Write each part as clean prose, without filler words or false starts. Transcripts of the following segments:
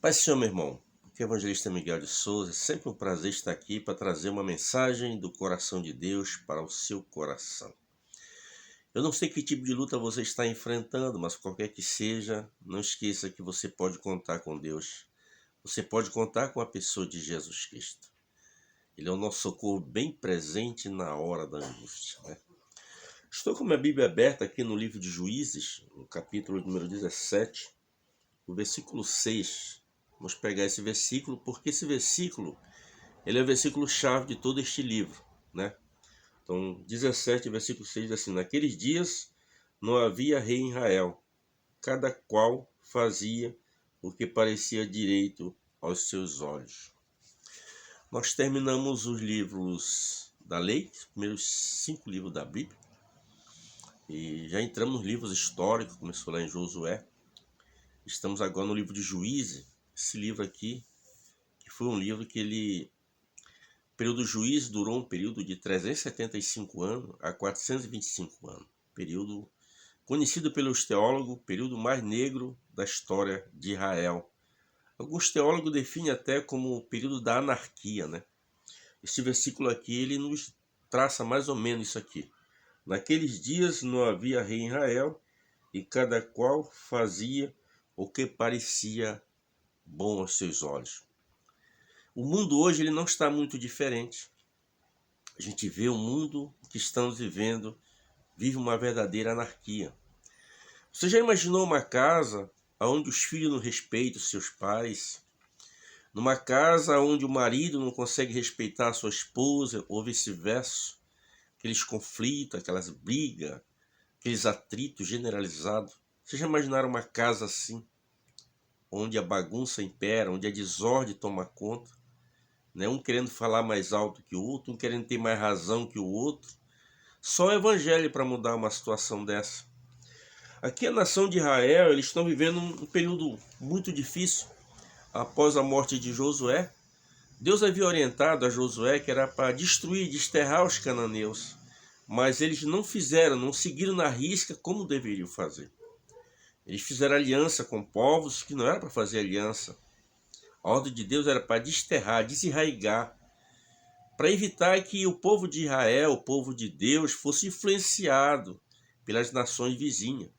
Pai Senhor, meu irmão, aqui é o evangelista Miguel de Souza. É sempre um prazer estar aqui para trazer uma mensagem do coração de Deus para o seu coração. Eu não sei que tipo de luta você está enfrentando, mas qualquer que seja, não esqueça que você pode contar com Deus. Você pode contar com a pessoa de Jesus Cristo. Ele é o nosso socorro bem presente na hora da angústia, né? Estou com a minha Bíblia aberta aqui no livro de Juízes, no capítulo número 17, o versículo 6. Vamos pegar esse versículo, porque esse versículo ele é o versículo-chave de todo este livro, né? Então, 17, versículo 6 diz assim: Naqueles dias não havia rei em Israel, cada qual fazia o que parecia direito aos seus olhos. Nós terminamos os livros da lei, os primeiros 5 livros da Bíblia, e já entramos nos livros históricos, começou lá em Josué. Estamos agora no livro de Juízes, esse livro aqui, que foi um livro que o período Juízes durou um período de 375 anos a 425 anos. Período conhecido pelos teólogos, o período mais negro da história de Israel. Alguns teólogos definem até como o período da anarquia, né? Este versículo aqui, ele nos traça mais ou menos isso aqui. Naqueles dias não havia rei em Israel, e cada qual fazia o que parecia bom aos seus olhos. O mundo hoje ele não está muito diferente. A gente vê o mundo que estamos vivendo, vive uma verdadeira anarquia. Você já imaginou uma casa onde os filhos não respeitam seus pais? Numa casa onde o marido não consegue respeitar a sua esposa ou vice-versa? Aqueles conflitos, aquelas brigas, aqueles atritos generalizados. Você já imaginaram uma casa assim? Onde a bagunça impera, onde a desordem toma conta? Né? Um querendo falar mais alto que o outro, um querendo ter mais razão que o outro. Só o evangelho para mudar uma situação dessa. Aqui a nação de Israel, eles estão vivendo um período muito difícil. Após a morte de Josué, Deus havia orientado a Josué que era para destruir, desterrar os cananeus. Mas eles não fizeram, não seguiram na risca como deveriam fazer. Eles fizeram aliança com povos que não era para fazer aliança. A ordem de Deus era para desterrar, desarraigar, para evitar que o povo de Israel, o povo de Deus, fosse influenciado pelas nações vizinhas.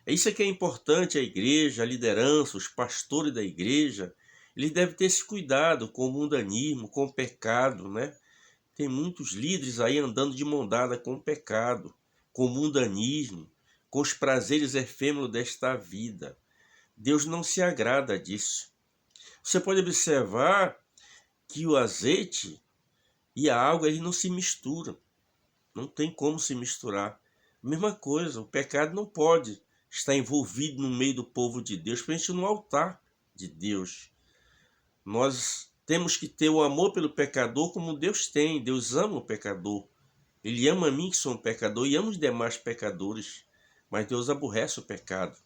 É isso que é importante, a igreja, a liderança, os pastores da igreja, eles devem ter esse cuidado com o mundanismo, com o pecado, né? Tem muitos líderes aí andando de mão dada com o pecado, com o mundanismo, com os prazeres efêmeros desta vida. Deus não se agrada disso. Você pode observar que o azeite e a água eles não se misturam. Não tem como se misturar. Mesma coisa, o pecado não pode estar envolvido no meio do povo de Deus, principalmente no altar de Deus. Nós temos que ter o amor pelo pecador como Deus tem. Deus ama o pecador. Ele ama a mim que sou um pecador e ama os demais pecadores. Mas Deus aborrece o pecado.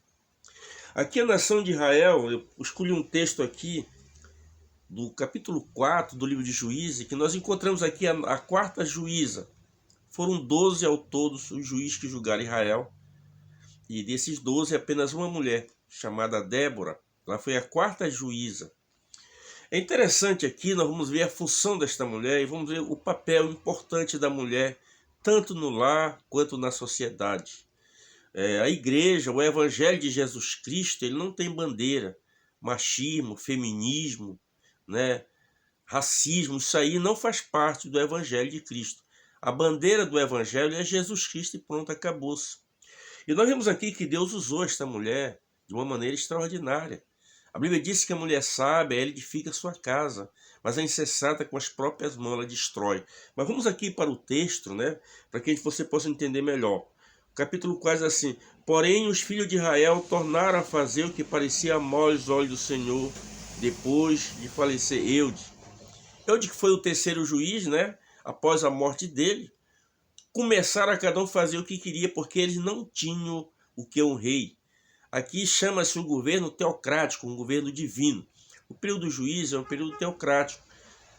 Aqui a nação de Israel, eu escolhi um texto aqui do capítulo 4 do livro de Juízes, que nós encontramos aqui a quarta juíza. Foram 12 ao todo os juízes que julgaram Israel. E desses 12, apenas uma mulher, chamada Débora. Ela foi a quarta juíza. É interessante aqui, nós vamos ver a função desta mulher e vamos ver o papel importante da mulher, tanto no lar quanto na sociedade. A igreja, o evangelho de Jesus Cristo, ele não tem bandeira. Machismo, feminismo, né, racismo, isso aí não faz parte do evangelho de Cristo. A bandeira do evangelho é Jesus Cristo e pronto, acabou-se. E nós vemos aqui que Deus usou esta mulher de uma maneira extraordinária. A Bíblia diz que a mulher sábia, ela edifica a sua casa, mas a insensata com as próprias mãos ela destrói. Mas vamos aqui para o texto, né, para que você possa entender melhor. O capítulo 4 diz assim: Porém os filhos de Israel tornaram a fazer o que parecia mal aos olhos do Senhor, depois de falecer Eude. Eude que foi o terceiro juiz, né, após a morte dele. Começaram a cada um fazer o que queria, porque eles não tinham o que um rei. Aqui chama-se um governo teocrático, um governo divino. O período do juízo é um período teocrático.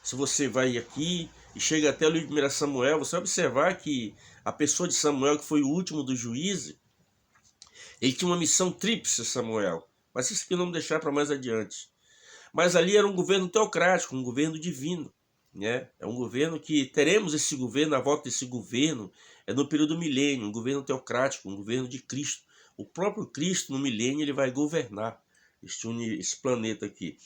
Se você vai aqui e chega até o livro de 1 Samuel, você vai observar que a pessoa de Samuel, que foi o último dos juízes, ele tinha uma missão tríplice, Samuel. Mas isso aqui não vamos deixar para mais adiante. mas ali era um governo teocrático, um governo divino, né? É um governo que teremos esse governo, a volta desse governo é no período do milênio, um governo teocrático, um governo de Cristo. O próprio Cristo no milênio ele vai governar esse planeta aqui.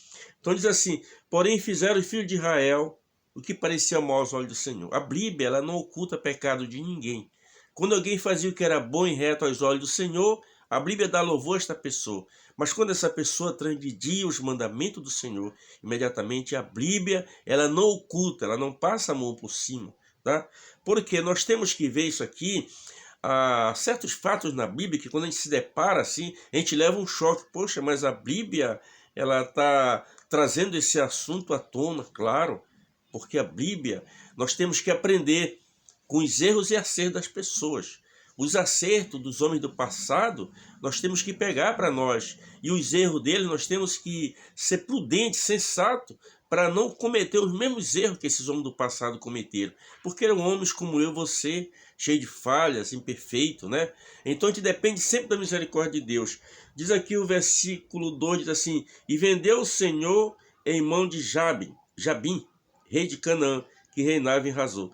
Então diz assim: porém fizeram os filhos de Israel o que parecia mal aos olhos do Senhor. A Bíblia ela não oculta pecado de ninguém. Quando alguém fazia o que era bom e reto aos olhos do Senhor, a Bíblia dá louvor a esta pessoa. Mas quando essa pessoa transgredia os mandamentos do Senhor, imediatamente a Bíblia ela não oculta, ela não passa a mão por cima, tá? Porque nós temos que ver isso aqui. Há certos fatos na Bíblia que quando a gente se depara assim, a gente leva um choque. Poxa, mas a Bíblia ela está trazendo esse assunto à tona, claro, porque a Bíblia nós temos que aprender com os erros e acertos das pessoas. Os acertos dos homens do passado nós temos que pegar para nós, e os erros deles nós temos que ser prudente, sensato, para não cometer os mesmos erros que esses homens do passado cometeram, porque eram homens como eu, você, cheio de falhas, imperfeito, né? Então a gente depende sempre da misericórdia de Deus. Diz aqui o versículo 2, diz assim: e vendeu o Senhor em mão de Jabim, rei de Canaã, que reinava em Razor.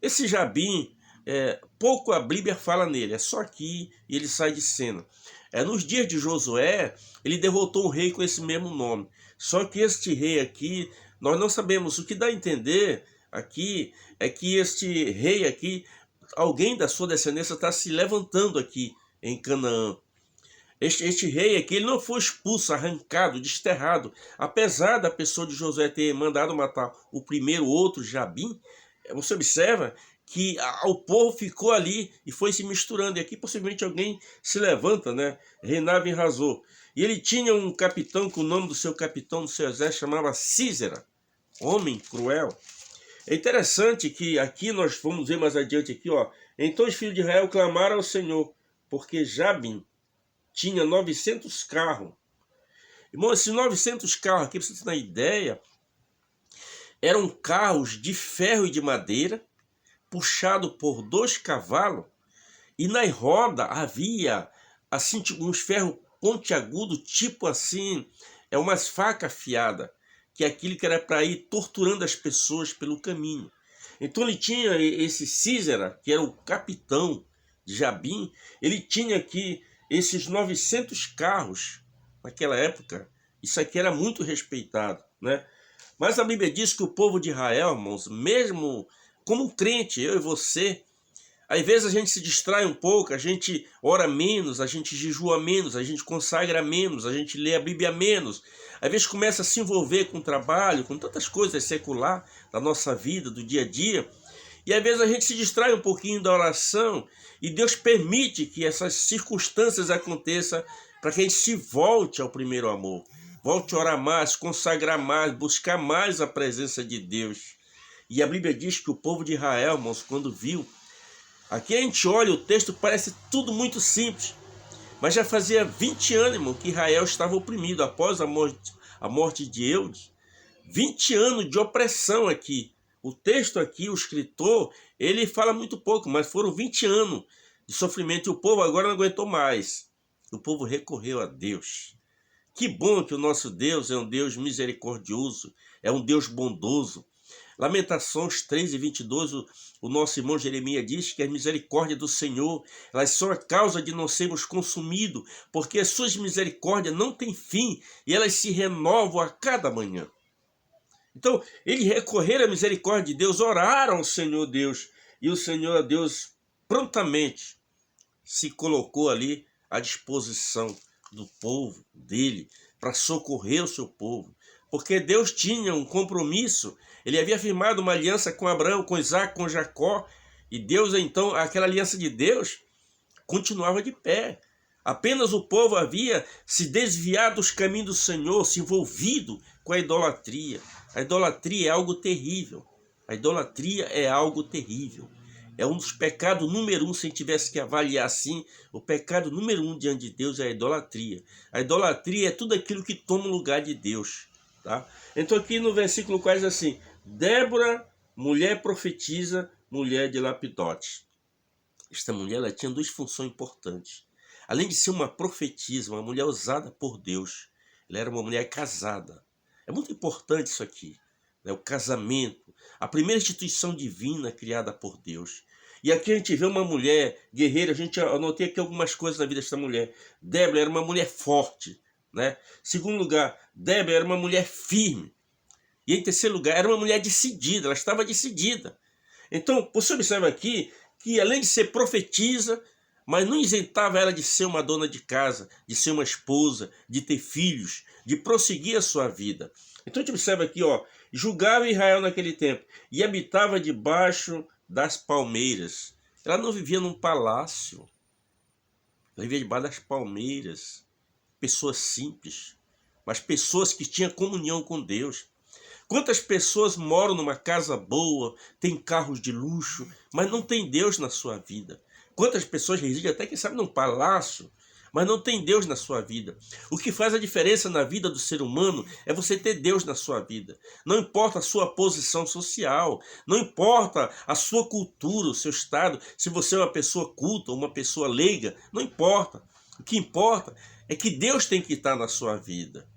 Esse Jabim, pouco a Bíblia fala nele, é só aqui e ele sai de cena. Nos dias de Josué, ele derrotou um rei com esse mesmo nome. Só que este rei aqui, nós não sabemos. O que dá a entender aqui é que este rei aqui, alguém da sua descendência está se levantando aqui em Canaã. Este rei aqui, ele não foi expulso, arrancado, desterrado. Apesar da pessoa de Josué ter mandado matar o primeiro, outro, Jabim, você observa que o povo ficou ali e foi se misturando. E aqui possivelmente alguém se levanta, né? Reinava em Razor. E ele tinha um capitão, que o nome do seu capitão do seu exército chamava Císera, homem cruel. É interessante que aqui nós vamos ver mais adiante aqui, ó. Então os filhos de Israel clamaram ao Senhor, porque Jabim tinha 900 carros. Irmão, esses 900 carros aqui, para você ter uma ideia, eram carros de ferro e de madeira, puxado por 2 cavalos, e na roda havia assim tipo, uns ferros pontiagudos, tipo assim, umas facas afiadas, que é aquilo que era para ir torturando as pessoas pelo caminho. Então ele tinha esse Císera, que era o capitão de Jabim, ele tinha aqui esses 900 carros naquela época. Isso aqui era muito respeitado, né? Mas a Bíblia diz que o povo de Israel, irmãos, mesmo como um crente, eu e você, às vezes a gente se distrai um pouco, a gente ora menos, a gente jejua menos, a gente consagra menos, a gente lê a Bíblia menos. Às vezes começa a se envolver com o trabalho, com tantas coisas secular da nossa vida, do dia a dia. E às vezes a gente se distrai um pouquinho da oração e Deus permite que essas circunstâncias aconteçam para que a gente se volte ao primeiro amor. Volte a orar mais, consagrar mais, buscar mais a presença de Deus. E a Bíblia diz que o povo de Israel, irmãos, quando viu, aqui a gente olha o texto, parece tudo muito simples, mas já fazia 20 anos, irmão, que Israel estava oprimido após a morte de Eudes. 20 anos de opressão aqui. O texto aqui, o escritor, ele fala muito pouco, mas foram 20 anos de sofrimento e o povo agora não aguentou mais. O povo recorreu a Deus. Que bom que o nosso Deus é um Deus misericordioso, é um Deus bondoso. Lamentações 3:22, o nosso irmão Jeremias diz que a misericórdia do Senhor, elas são a causa de não sermos consumidos, porque as suas misericórdias não têm fim e elas se renovam a cada manhã. Então, eles recorreram à misericórdia de Deus, oraram ao Senhor Deus, e o Senhor Deus prontamente se colocou ali à disposição do povo dele, para socorrer o seu povo. Porque Deus tinha um compromisso, ele havia firmado uma aliança com Abraão, com Isaac, com Jacó, e Deus então, aquela aliança de Deus continuava de pé. Apenas o povo havia se desviado dos caminhos do Senhor, se envolvido com a idolatria. A idolatria é algo terrível. A idolatria é algo terrível. É um dos pecados número 1, se a gente tivesse que avaliar assim, o pecado número 1 diante de Deus é a idolatria. A idolatria é tudo aquilo que toma o lugar de Deus. Tá? Então aqui no versículo 4 diz assim: Débora, mulher profetiza, mulher de Lapidote. Esta mulher ela tinha 2 funções importantes. Além de ser uma profetisa, uma mulher usada por Deus, ela era uma mulher casada. É muito importante isso aqui, né? O casamento, a primeira instituição divina criada por Deus. E aqui a gente vê uma mulher guerreira, anotei aqui algumas coisas na vida dessa mulher. Débora era uma mulher forte, né? Segundo lugar, Débora era uma mulher firme. E em terceiro lugar, era uma mulher decidida, ela estava decidida. Então, você observa aqui que além de ser profetisa, mas não isentava ela de ser uma dona de casa, de ser uma esposa, de ter filhos, de prosseguir a sua vida. Então a gente observa aqui, ó, julgava Israel naquele tempo e habitava debaixo das palmeiras. Ela não vivia num palácio, ela vivia debaixo das palmeiras. Pessoas simples, mas pessoas que tinham comunhão com Deus. Quantas pessoas moram numa casa boa, têm carros de luxo, mas não tem Deus na sua vida? Quantas pessoas residem até, quem sabe, num palácio, mas não tem Deus na sua vida? O que faz a diferença na vida do ser humano é você ter Deus na sua vida. Não importa a sua posição social, não importa a sua cultura, o seu estado, se você é uma pessoa culta ou uma pessoa leiga, não importa. O que importa é que Deus tem que estar na sua vida.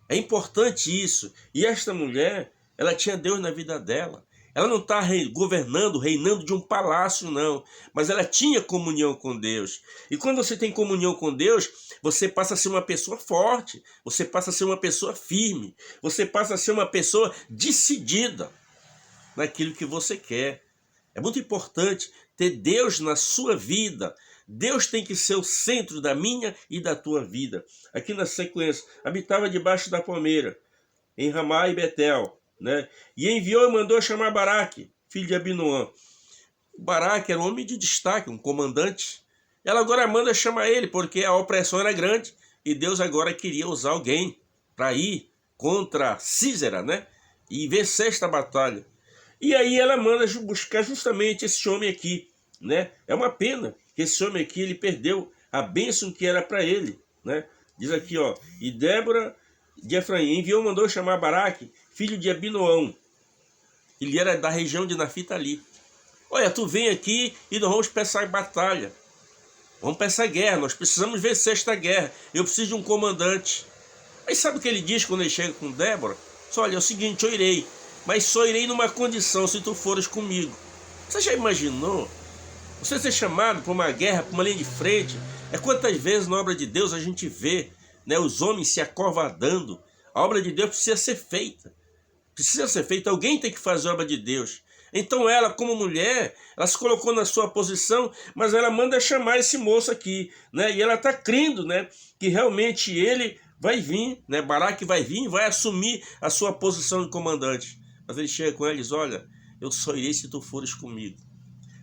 É importante isso. E esta mulher, ela tinha Deus na vida dela. Ela não está governando, reinando de um palácio, não. Mas ela tinha comunhão com Deus. E quando você tem comunhão com Deus, você passa a ser uma pessoa forte. Você passa a ser uma pessoa firme. Você passa a ser uma pessoa decidida naquilo que você quer. É muito importante ter Deus na sua vida. Deus tem que ser o centro da minha e da tua vida. Aqui na sequência, habitava debaixo da palmeira, em Ramá e Betel, né? E enviou e mandou chamar Baraque, filho de Abinoam. Baraque era um homem de destaque, um comandante. Ela agora manda chamar ele, porque a opressão era grande, e Deus agora queria usar alguém para ir contra Císera, né? E vencer esta batalha. E aí ela manda buscar justamente esse homem aqui, né? É uma pena que esse homem aqui, ele perdeu a bênção que era para ele, né? Diz aqui, ó, e Débora de Efraim enviou, mandou chamar Baraque, filho de Abinoão. Ele era da região de Naphtali. Olha, tu vem aqui e nós vamos pensar em batalha. Vamos pensar em guerra, nós precisamos vencer esta guerra. Eu preciso de um comandante. Aí sabe o que ele diz quando ele chega com Débora? Só, olha, é o seguinte, eu irei, mas só irei numa condição, se tu fores comigo. Você já imaginou? Você ser chamado para uma guerra, para uma linha de frente. É quantas vezes na obra de Deus a gente vê, né, os homens se acovardando. A obra de Deus precisa ser feita. Precisa ser feita. Alguém tem que fazer a obra de Deus. Então ela, como mulher, ela se colocou na sua posição, mas ela manda chamar esse moço aqui, né? E ela está crendo, né, que realmente ele vai vir, né? Baraque vai vir, vai assumir a sua posição de comandante. Mas ele chega com ela e diz, olha, eu só irei se tu fores comigo.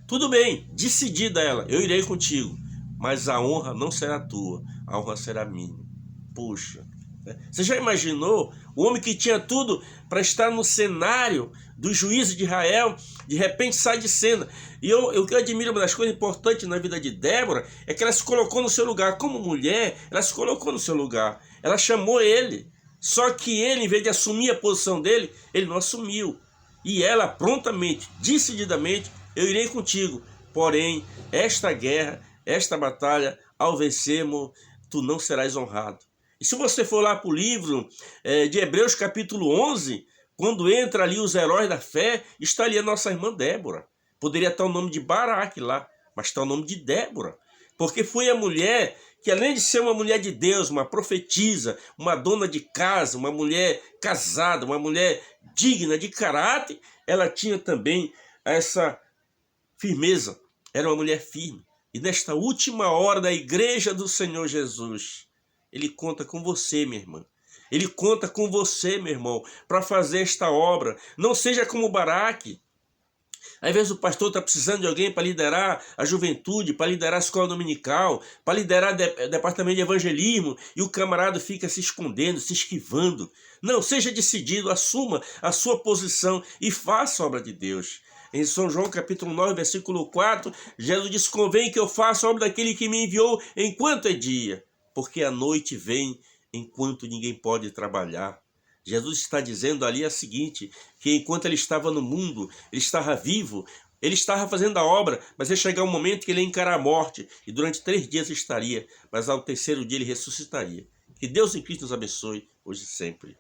Tudo bem, decidida ela, eu irei contigo, mas a honra não será tua, a honra será minha. Puxa, né? Você já imaginou o homem que tinha tudo para estar no cenário do juízo de Israel, de repente sai de cena? E o que eu admiro, uma das coisas importantes na vida de Débora, é que ela se colocou no seu lugar. Como mulher, ela se colocou no seu lugar. Ela chamou ele, só que ele, em vez de assumir a posição dele, ele não assumiu. E ela prontamente, decididamente, eu irei contigo, porém, esta guerra, esta batalha, ao vencermos, tu não serás honrado. E se você for lá para o livro de Hebreus capítulo 11, quando entra ali os heróis da fé, está ali a nossa irmã Débora. Poderia estar o nome de Baraque lá, mas está o nome de Débora. Porque foi a mulher que, além de ser uma mulher de Deus, uma profetisa, uma dona de casa, uma mulher casada, uma mulher digna de caráter, ela tinha também essa firmeza, era uma mulher firme. E nesta última hora da igreja do Senhor Jesus, ele conta com você, minha irmã. Ele conta com você, meu irmão, para fazer esta obra. Não seja como Baraque. Às vezes o pastor está precisando de alguém para liderar a juventude, para liderar a escola dominical, para liderar o departamento de evangelismo, e o camarada fica se escondendo, se esquivando. Não, seja decidido, assuma a sua posição e faça a obra de Deus. Em São João capítulo 9, versículo 4, Jesus diz, convém que eu faça a obra daquele que me enviou enquanto é dia, porque a noite vem enquanto ninguém pode trabalhar. Jesus está dizendo ali a seguinte, que enquanto ele estava no mundo, ele estava vivo, ele estava fazendo a obra, mas ia chegar um momento que ele ia encarar a morte, e durante 3 dias estaria, mas ao terceiro dia ele ressuscitaria. Que Deus em Cristo nos abençoe, hoje e sempre.